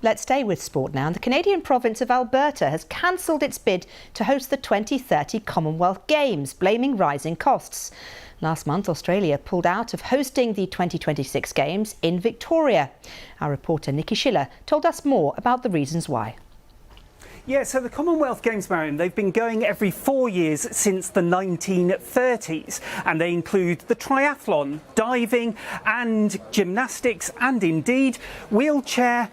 Let's stay with sport now. The Canadian province of Alberta has cancelled its bid to host the 2030 Commonwealth Games, blaming rising costs. Last month, Australia pulled out of hosting the 2026 Games in Victoria. Our reporter Nikki Schiller told us more about the reasons why. Yeah, so the Commonwealth Games, Mariam, they've been going every 4 years since the 1930s, and they include the triathlon, diving and gymnastics and indeed wheelchair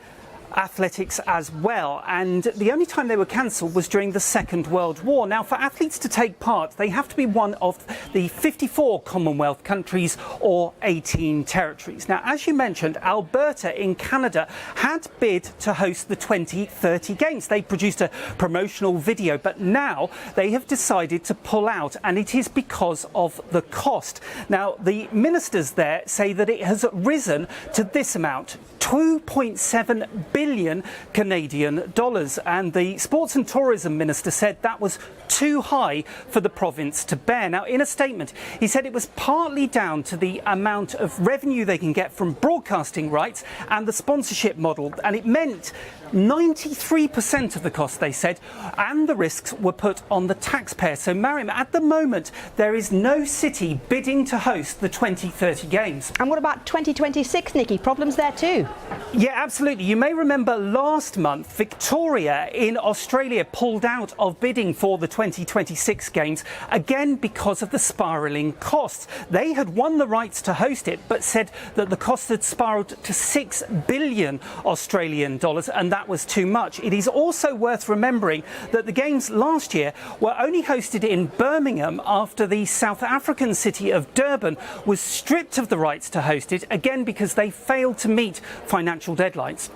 athletics as well, and the only time they were cancelled was during the Second World War. Now, for athletes to take part, they have to be one of the 54 Commonwealth countries or 18 territories. Now, as you mentioned, Alberta in Canada had bid to host the 2030 Games. They produced a promotional video, but now they have decided to pull out, and it is because of the cost. Now, the ministers there say that it has risen to this amount, 2.7 billion Canadian dollars, and the Sports and Tourism Minister said that was too high for the province to bear. Now, in a statement, he said it was partly down to the amount of revenue they can get from broadcasting rights and the sponsorship model, and it meant 93% of the cost, they said, and the risks were put on the taxpayer. So, Mariam, at the moment, there is no city bidding to host the 2030 Games. And what about 2026, Nikki? Problems there too? Yeah, absolutely. You may remember last month, Victoria in Australia pulled out of bidding for the 2026 Games, again because of the spiralling costs. They had won the rights to host it, but said that the cost had spiralled to 6 billion Australian dollars, and that was too much. It is also worth remembering that the Games last year were only hosted in Birmingham after the South African city of Durban was stripped of the rights to host it, again because they failed to meet financial deadlines.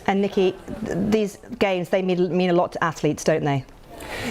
And Nikki, these games, they mean a lot to athletes, don't they?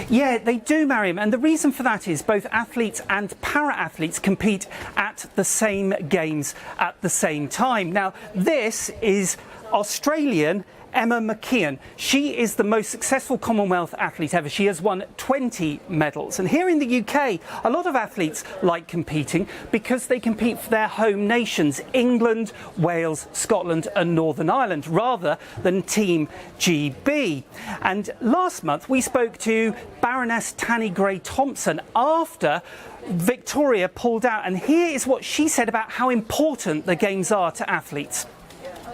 Yeah, they do, Mariam, and the reason for that is both athletes and para-athletes compete at the same games at the same time. Now, this is Australian Emma McKeon. She is the most successful Commonwealth athlete ever. She has won 20 medals. And here in the UK, a lot of athletes like competing because they compete for their home nations, England, Wales, Scotland and Northern Ireland, rather than Team GB. And last month we spoke to Baroness Tanni Grey-Thompson after Victoria pulled out, and here is what she said about how important the Games are to athletes.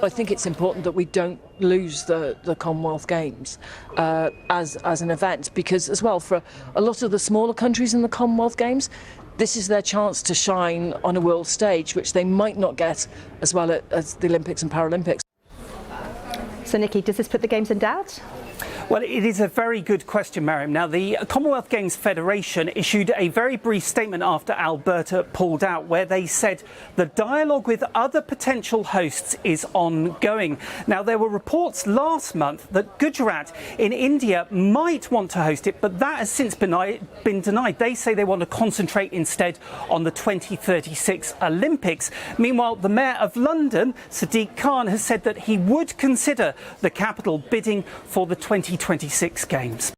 I think it's important that we don't lose the Commonwealth Games as an event, because as well, for a lot of the smaller countries in the Commonwealth Games, this is their chance to shine on a world stage, which they might not get as well as the Olympics and Paralympics. So, Nikki, does this put the Games in doubt? Well, it is a very good question, Mariam. Now, the Commonwealth Games Federation issued a very brief statement after Alberta pulled out, where they said the dialogue with other potential hosts is ongoing. Now, there were reports last month that Gujarat in India might want to host it, but that has since been denied. They say they want to concentrate instead on the 2036 Olympics. Meanwhile, the Mayor of London, Sadiq Khan, has said that he would consider the capital bidding for the 2026 Games.